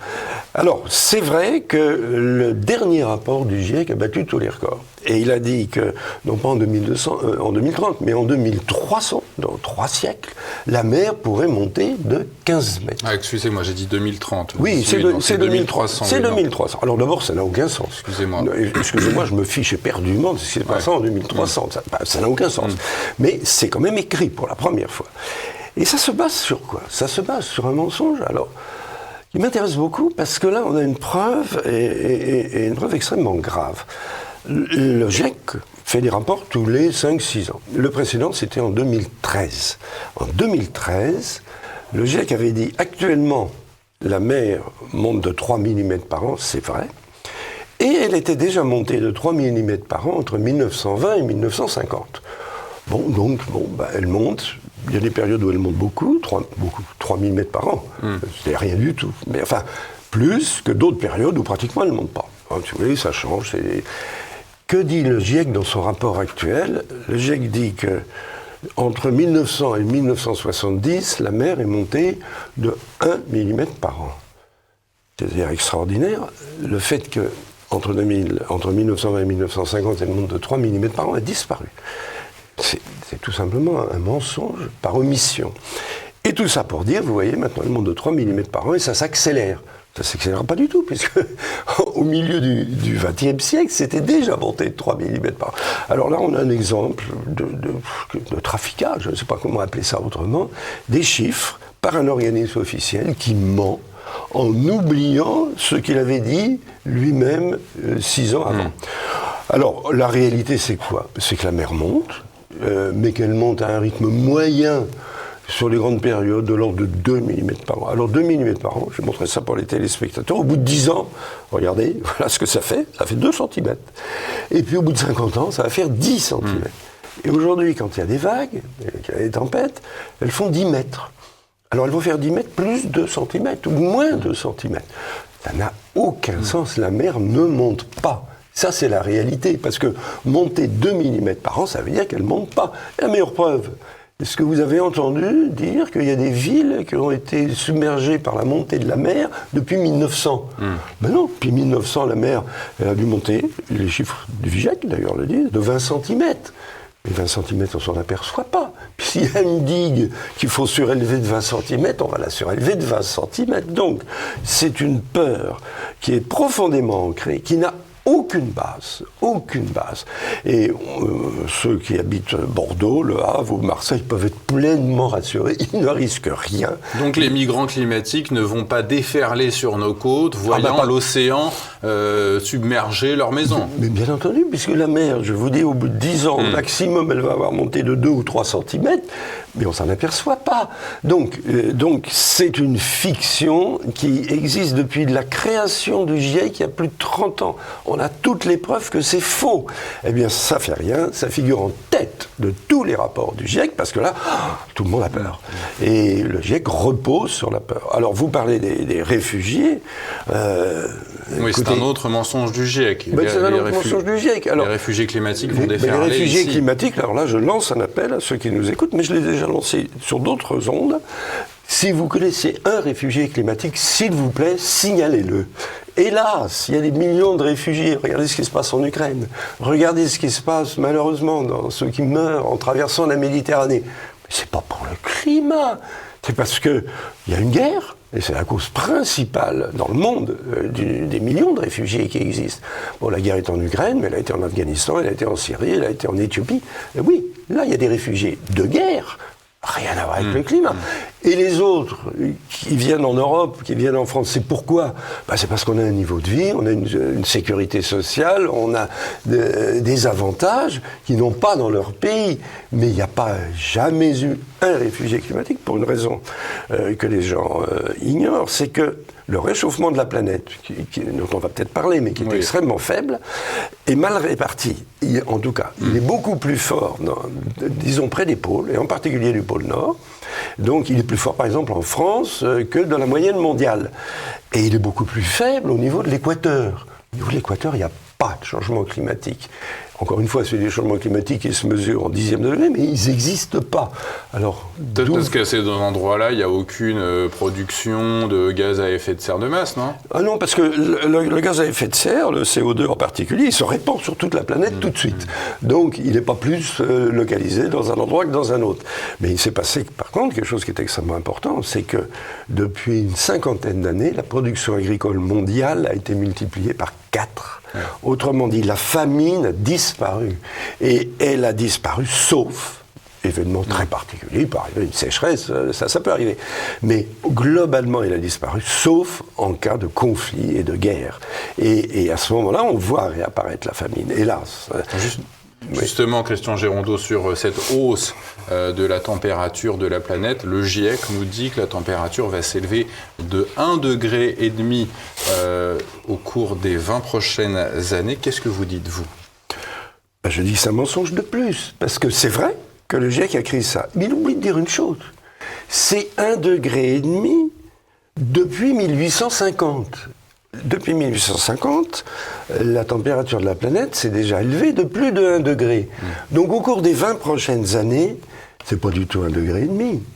Alors, c'est vrai que le dernier rapport du GIEC a battu tous les records. Et il a dit que, non pas en 2030, mais en 2300, dans 3 siècles, la mer pourrait monter de 15 mètres. Ah, excusez-moi, j'ai dit 2030. Oui, c'est 2300. C'est 2300. Alors d'abord, ça n'a aucun sens. Excusez-moi, je me fiche éperdument de ce qui s'est passé en 2300. Ça n'a aucun sens. Mais c'est quand même écrit pour la première fois. Et ça se base sur quoi? Ça se base sur un mensonge. Alors, il m'intéresse beaucoup parce que là, on a une preuve, et une preuve extrêmement grave. Le GIEC fait des rapports tous les 5-6 ans. Le précédent, c'était en 2013. En 2013, le GIEC avait dit actuellement, la mer monte de 3 mm par an, c'est vrai, et elle était déjà montée de 3 mm par an entre 1920 et 1950. Elle monte. Il y a des périodes où elle monte beaucoup, 3 mm par an. C'est rien du tout. Mais enfin, plus que d'autres périodes où pratiquement elle ne monte pas. Alors, tu vois, ça change. Que dit le GIEC dans son rapport actuel? Le GIEC dit que entre 1900 et 1970, la mer est montée de 1 mm par an. C'est-à-dire extraordinaire. Le fait que entre 1920 et 1950, elle monte de 3 mm par an a disparu. C'est tout simplement un mensonge par omission. Et tout ça pour dire, vous voyez, maintenant elle monte de 3 mm par an et ça s'accélère. Ça ne s'accélérera pas du tout, puisque au milieu du XXe siècle, c'était déjà monté de 3 mm par an. Alors là, on a un exemple de traficage, je ne sais pas comment appeler ça autrement, des chiffres par un organisme officiel qui ment en oubliant ce qu'il avait dit lui-même 6 ans avant. Alors, la réalité, c'est quoi? C'est que la mer monte, mais qu'elle monte à un rythme moyen sur les grandes périodes de l'ordre de 2 mm par an. Alors 2 mm par an, je vais montrer ça pour les téléspectateurs, au bout de 10 ans, regardez, voilà ce que ça fait 2 cm. Et puis au bout de 50 ans, ça va faire 10 cm. Et aujourd'hui, quand il y a des vagues, qu'il y a des tempêtes, elles font 10 mètres. Alors elles vont faire 10 mètres plus 2 cm, ou moins 2 cm. Ça n'a aucun sens, la mer ne monte pas. Ça, c'est la réalité, parce que monter 2 mm par an, ça veut dire qu'elle ne monte pas. La meilleure preuve, est-ce que vous avez entendu dire qu'il y a des villes qui ont été submergées par la montée de la mer depuis 1900 Ben non, depuis 1900, la mer elle a dû monter, les chiffres du GIEC d'ailleurs le disent, de 20 cm. Les 20 cm, on ne s'en aperçoit pas. Puis s'il y a une digue qu'il faut surélever de 20 cm, on va la surélever de 20 cm. Donc, c'est une peur qui est profondément ancrée, qui n'a aucune base. Et ceux qui habitent Bordeaux, Le Havre ou Marseille peuvent être pleinement rassurés, ils ne risquent rien. Donc les migrants climatiques ne vont pas déferler sur nos côtes, voyant l'océan submerger leurs maisons. Mais bien entendu, puisque la mer, je vous dis, au bout de 10 ans, au maximum, elle va avoir monté de 2 ou 3 cm, mais on ne s'en aperçoit pas. Donc c'est une fiction qui existe depuis la création du GIEC il y a plus de 30 ans. On a toutes les preuves que c'est faux. Eh bien, ça fait rien, ça figure en tête de tous les rapports du GIEC, parce que là, tout le monde a peur. Et le GIEC repose sur la peur. Alors, vous parlez des réfugiés. Oui, c'est un autre mensonge du GIEC. C'est un autre mensonge du GIEC. Alors, les réfugiés climatiques vont déferler les réfugiés ici. climatiques, alors là, je lance un appel à ceux qui nous écoutent, mais je l'ai déjà lancé sur d'autres ondes. Si vous connaissez un réfugié climatique, s'il vous plaît, signalez-le. Hélas, il y a des millions de réfugiés. Regardez ce qui se passe en Ukraine. Regardez ce qui se passe, malheureusement, dans ceux qui meurent en traversant la Méditerranée. Mais c'est pas pour le climat. C'est parce qu'il y a une guerre. Et c'est la cause principale dans le monde des millions de réfugiés qui existent. Bon, la guerre est en Ukraine, mais elle a été en Afghanistan, elle a été en Syrie, elle a été en Éthiopie. Et oui, là, il y a des réfugiés de guerre. Rien à voir avec le climat. Et les autres qui viennent en Europe, qui viennent en France, c'est pourquoi ? C'est parce qu'on a un niveau de vie, on a une sécurité sociale, on a des avantages qu'ils n'ont pas dans leur pays. Mais il n'y a pas jamais eu un réfugié climatique pour une raison que les gens ignorent, c'est que le réchauffement de la planète, dont on va peut-être parler, mais qui est extrêmement faible, est mal réparti. En tout cas, il est beaucoup plus fort, disons, près des pôles, et en particulier du pôle Nord. Donc il est plus fort, par exemple, en France que dans la moyenne mondiale. Et il est beaucoup plus faible au niveau de l'équateur. Au niveau de l'équateur, il n'y a pas de changement climatique. Encore une fois, c'est des changements climatiques qui se mesurent en dixième de degré, mais ils n'existent pas. Alors, peut-être parce que ces deux endroits-là, il n'y a aucune production de gaz à effet de serre de masse, non ? Ah non, parce que le gaz à effet de serre, le CO2 en particulier, il se répand sur toute la planète tout de suite. Donc, il n'est pas plus localisé dans un endroit que dans un autre. Mais il s'est passé, par contre, quelque chose qui est extrêmement important, c'est que depuis une cinquantaine d'années, la production agricole mondiale a été multipliée par 4. Autrement dit, la famine a disparu. Et elle a disparu, sauf événement très particulier, il peut arriver une sécheresse, ça peut arriver. Mais globalement, elle a disparu, sauf en cas de conflit et de guerre. Et à ce moment-là, on voit réapparaître la famine, hélas. Justement, Christian Gérondeau, sur cette hausse de la température de la planète, le GIEC nous dit que la température va s'élever de 1,5 degré au cours des 20 prochaines années. Qu'est-ce que vous dites, vous ? Je dis que c'est un mensonge de plus, parce que c'est vrai que le GIEC a créé ça. Mais il oublie de dire une chose, c'est 1,5 degré depuis 1850. Depuis 1850, la température de la planète s'est déjà élevée de plus de 1 degré. Donc au cours des 20 prochaines années, c'est pas du tout 1,5 degré.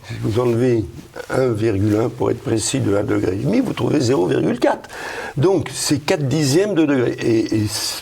Si vous enlevez 1,1 pour être précis de 1,5 degré, vous trouvez 0,4. Donc c'est 4 dixièmes de degré. Et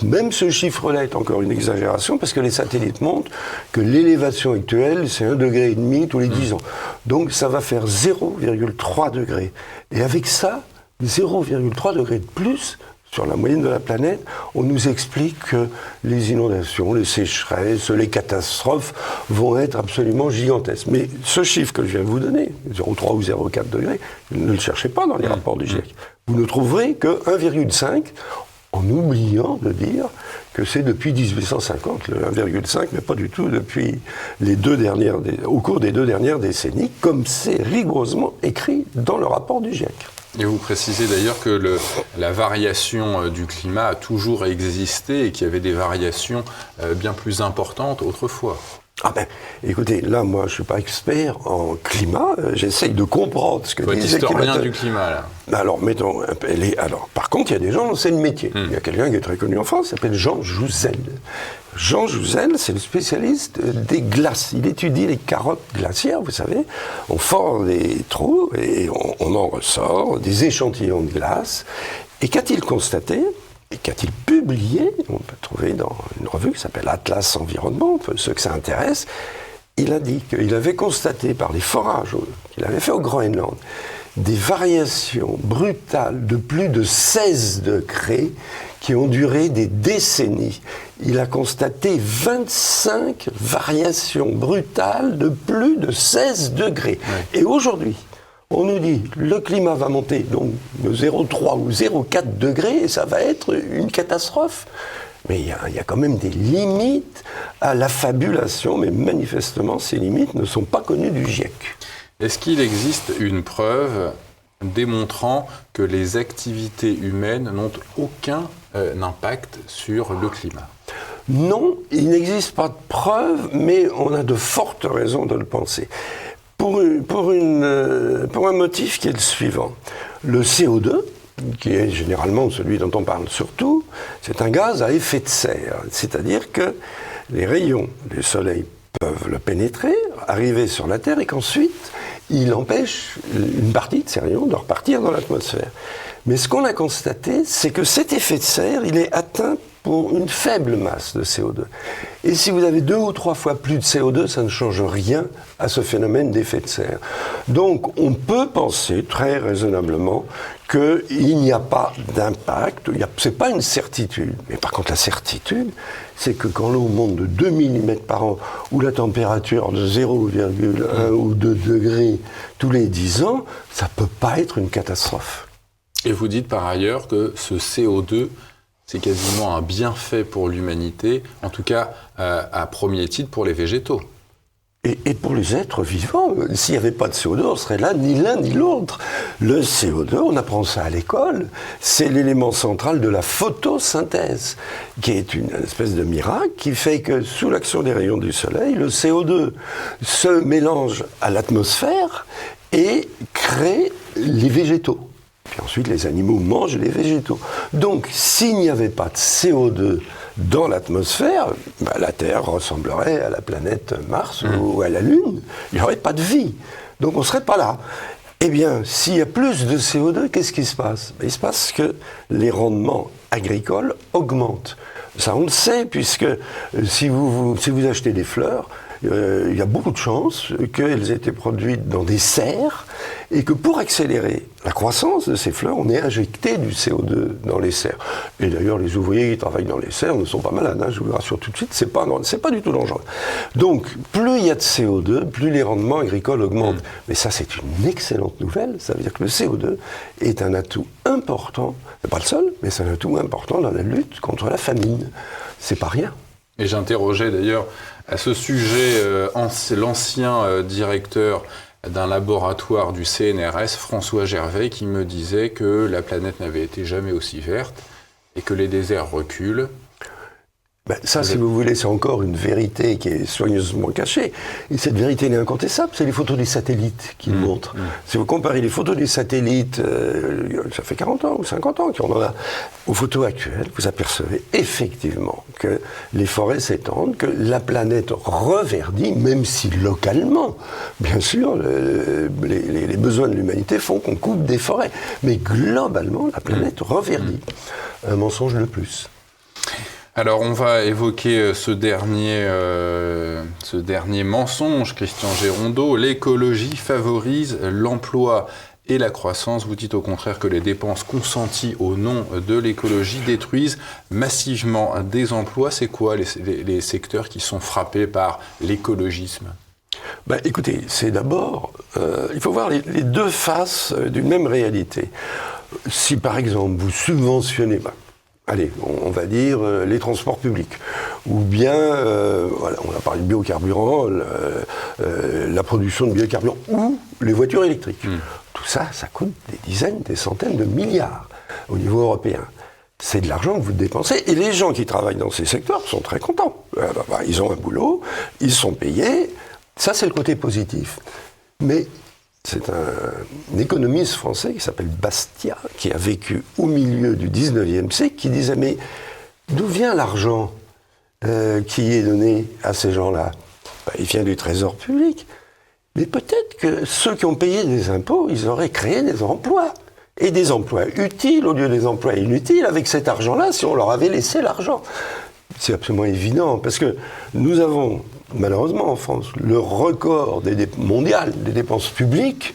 même ce chiffre-là est encore une exagération parce que les satellites montrent que l'élévation actuelle, c'est 1,5 degré tous les 10 ans. Donc ça va faire 0,3 degrés. Et avec ça, 0,3 degrés de plus sur la moyenne de la planète, on nous explique que les inondations, les sécheresses, les catastrophes vont être absolument gigantesques. Mais ce chiffre que je viens de vous donner, 0,3 ou 0,4 degrés, ne le cherchez pas dans les rapports du GIEC. Vous ne trouverez que 1,5 en oubliant de dire que c'est depuis 1850, le 1,5, mais pas du tout depuis au cours des 2 dernières décennies, comme c'est rigoureusement écrit dans le rapport du GIEC. Et vous précisez d'ailleurs que la variation du climat a toujours existé et qu'il y avait des variations bien plus importantes autrefois. Écoutez, là, moi, je ne suis pas expert en climat. J'essaye de comprendre ce que disent les climatologues. Historien du climat, là. Alors, par contre, il y a des gens dont c'est le métier. Il y a quelqu'un qui est très connu en France, qui s'appelle Jean Jouzel. Jean Jouzel, c'est le spécialiste des glaces. Il étudie les carottes glaciaires, vous savez. On fore des trous et on en ressort des échantillons de glace. Et qu'a-t-il constaté ? Et qu'a-t-il publié ? On peut trouver dans une revue qui s'appelle Atlas Environnement, pour ceux que ça intéresse. Il a dit qu'il avait constaté par les forages qu'il avait fait au Groenland des variations brutales de plus de 16 degrés qui ont duré des décennies. Il a constaté 25 variations brutales de plus de 16 degrés. Et aujourd'hui, on nous dit le climat va monter donc de 0,3 ou 0,4 degrés et ça va être une catastrophe. Mais il y a quand même des limites à la fabulation, mais manifestement ces limites ne sont pas connues du GIEC. Est-ce qu'il existe une preuve démontrant que les activités humaines n'ont aucun impact sur le climat ? Non, il n'existe pas de preuve, mais on a de fortes raisons de le penser. Pour un motif qui est le suivant. Le CO2, qui est généralement celui dont on parle surtout, c'est un gaz à effet de serre. C'est-à-dire que les rayons du soleil peuvent le pénétrer, arriver sur la Terre, et qu'ensuite, il empêche une partie de ces rayons de repartir dans l'atmosphère. Mais ce qu'on a constaté, c'est que cet effet de serre, il est atteint pour une faible masse de CO2. Et si vous avez 2 ou 3 fois plus de CO2, ça ne change rien à ce phénomène d'effet de serre. Donc on peut penser très raisonnablement qu'il n'y a pas d'impact, ce n'est pas une certitude. Mais par contre la certitude, c'est que quand l'eau monte de 2 mm par an, ou la température de 0,1 ou 2 degrés tous les 10 ans, ça ne peut pas être une catastrophe. Et vous dites par ailleurs que ce CO2, c'est quasiment un bienfait pour l'humanité, en tout cas à premier titre pour les végétaux. Et pour les êtres vivants, s'il n'y avait pas de CO2, on serait là ni l'un ni l'autre. Le CO2, on apprend ça à l'école, c'est l'élément central de la photosynthèse, qui est une espèce de miracle qui fait que sous l'action des rayons du soleil, le CO2 se mélange à l'atmosphère et crée les végétaux. Puis ensuite, les animaux mangent les végétaux. Donc, s'il n'y avait pas de CO2 dans l'atmosphère, la Terre ressemblerait à la planète Mars ou à la Lune. Il n'y aurait pas de vie. Donc, on ne serait pas là. Eh bien, s'il y a plus de CO2, qu'est-ce qui se passe ? Il se passe que les rendements agricoles augmentent. Ça, on le sait, puisque si vous achetez des fleurs, il y a beaucoup de chances qu'elles aient été produites dans des serres et que pour accélérer la croissance de ces fleurs, on ait injecté du CO2 dans les serres. Et d'ailleurs, les ouvriers qui travaillent dans les serres ne sont pas malades, je vous le rassure tout de suite, c'est pas du tout dangereux. Donc, plus il y a de CO2, plus les rendements agricoles augmentent. Mais ça, c'est une excellente nouvelle, ça veut dire que le CO2 est un atout important, pas le seul, mais c'est un atout important dans la lutte contre la famine. C'est pas rien. Et j'interrogeais d'ailleurs à ce sujet l'ancien directeur d'un laboratoire du CNRS, François Gervais, qui me disait que la planète n'avait été jamais aussi verte et que les déserts reculent. Ça, si vous voulez, c'est encore une vérité qui est soigneusement cachée. Et cette vérité, elle est incontestable. C'est les photos des satellites qui le montrent. Si vous comparez les photos des satellites, ça fait 40 ans ou 50 ans qu'on en a, aux photos actuelles, vous apercevez effectivement que les forêts s'étendent, que la planète reverdit, même si localement, bien sûr, les besoins de l'humanité font qu'on coupe des forêts. Mais globalement, la planète reverdit. Un mensonge de plus. Alors on va évoquer ce dernier mensonge, Christian Gérondeau. L'écologie favorise l'emploi et la croissance. Vous dites au contraire que les dépenses consenties au nom de l'écologie détruisent massivement des emplois. C'est quoi les secteurs qui sont frappés par l'écologisme ? Écoutez, c'est d'abord, il faut voir les deux faces d'une même réalité. Si par exemple vous subventionnez... Allez, on va dire les transports publics, ou bien, on a parlé de biocarburants, la production de biocarburants, ou les voitures électriques. Tout ça, ça coûte des dizaines, des centaines de milliards au niveau européen. C'est de l'argent que vous dépensez, et les gens qui travaillent dans ces secteurs sont très contents. Ils ont un boulot, ils sont payés, ça c'est le côté positif. Mais... c'est un économiste français qui s'appelle Bastiat, qui a vécu au milieu du 19e siècle, qui disait « Mais d'où vient l'argent qui est donné à ces gens-là » Il vient du trésor public. Mais peut-être que ceux qui ont payé des impôts, ils auraient créé des emplois. Et des emplois utiles au lieu des emplois inutiles avec cet argent-là, si on leur avait laissé l'argent. C'est absolument évident, parce que nous avons... malheureusement en France, le record mondial des dépenses publiques,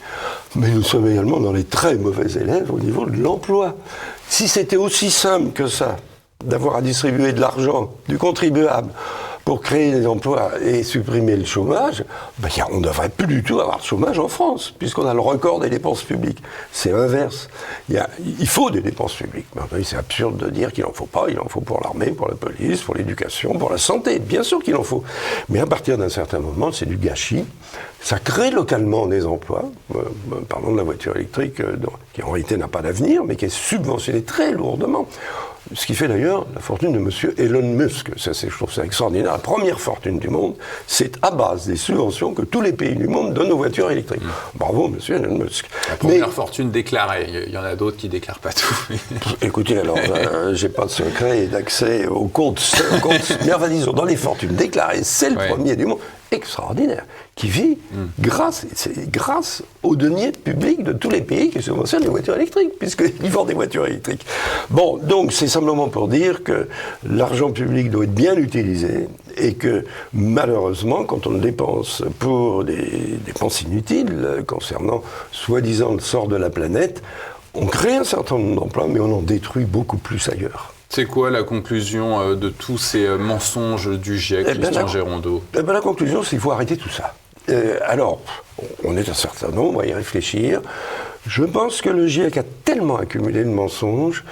mais nous sommes également dans les très mauvais élèves au niveau de l'emploi. Si c'était aussi simple que ça, d'avoir à distribuer de l'argent du contribuable pour créer des emplois et supprimer le chômage, on ne devrait plus du tout avoir de chômage en France, puisqu'on a le record des dépenses publiques. C'est l'inverse. Il faut des dépenses publiques. Mais c'est absurde de dire qu'il n'en faut pas. Il en faut pour l'armée, pour la police, pour l'éducation, pour la santé. Bien sûr qu'il en faut. Mais à partir d'un certain moment, c'est du gâchis. Ça crée localement des emplois. Parlons de la voiture électrique, qui en réalité n'a pas d'avenir, mais qui est subventionnée très lourdement. Ce qui fait d'ailleurs la fortune de M. Elon Musk. Je trouve ça extraordinaire. La première fortune du monde, c'est à base des subventions que tous les pays du monde donnent aux voitures électriques. Bravo, M. Elon Musk. La première fortune déclarée. Il y en a d'autres qui ne déclarent pas tout. Écoutez, alors, j'ai pas de secret et d'accès aux comptes. Mais enfin, disons, dans les fortunes déclarées, c'est le premier du monde. extraordinaire, qui vit grâce aux deniers publics de tous les pays qui subventionnent les voitures électriques, puisqu'ils vendent des voitures électriques. Bon, donc c'est simplement pour dire que l'argent public doit être bien utilisé et que malheureusement, quand on le dépense pour des dépenses inutiles concernant soi-disant le sort de la planète, on crée un certain nombre d'emplois, mais on en détruit beaucoup plus ailleurs. C'est quoi la conclusion de tous ces mensonges du GIEC, Christian Gérondeau ? La conclusion, c'est qu'il faut arrêter tout ça. Alors, on est un certain nombre à y réfléchir. Je pense que le GIEC a tellement accumulé de mensonges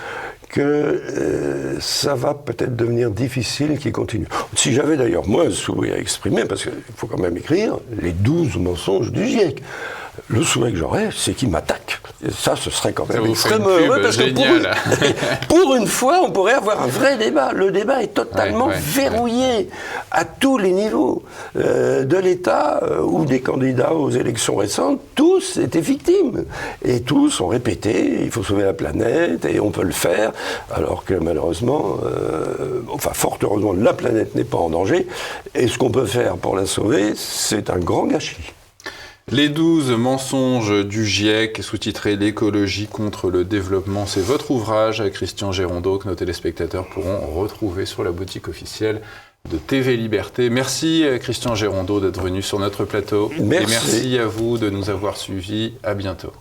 que ça va peut-être devenir difficile qu'il continue. Si j'avais d'ailleurs, moi, un souhait à exprimer, parce qu'il faut quand même écrire les 12 mensonges du GIEC. Le souhait que j'aurais, c'est qu'il m'attaque. Et ça, ce serait quand même extrêmement heureux, parce que pour une fois, on pourrait avoir un vrai débat. Le débat est totalement verrouillé à tous les niveaux de l'État ou des candidats aux élections récentes. Tous étaient victimes. Et tous ont répété, il faut sauver la planète, et on peut le faire, alors que malheureusement, fort heureusement, la planète n'est pas en danger. Et ce qu'on peut faire pour la sauver, c'est un grand gâchis. Les 12 mensonges du GIEC, sous-titré L'écologie contre le développement, c'est votre ouvrage, Christian Gérondeau, que nos téléspectateurs pourront retrouver sur la boutique officielle de TV Liberté. Merci Christian Gérondeau d'être venu sur notre plateau. Merci. Et merci à vous de nous avoir suivis. À bientôt.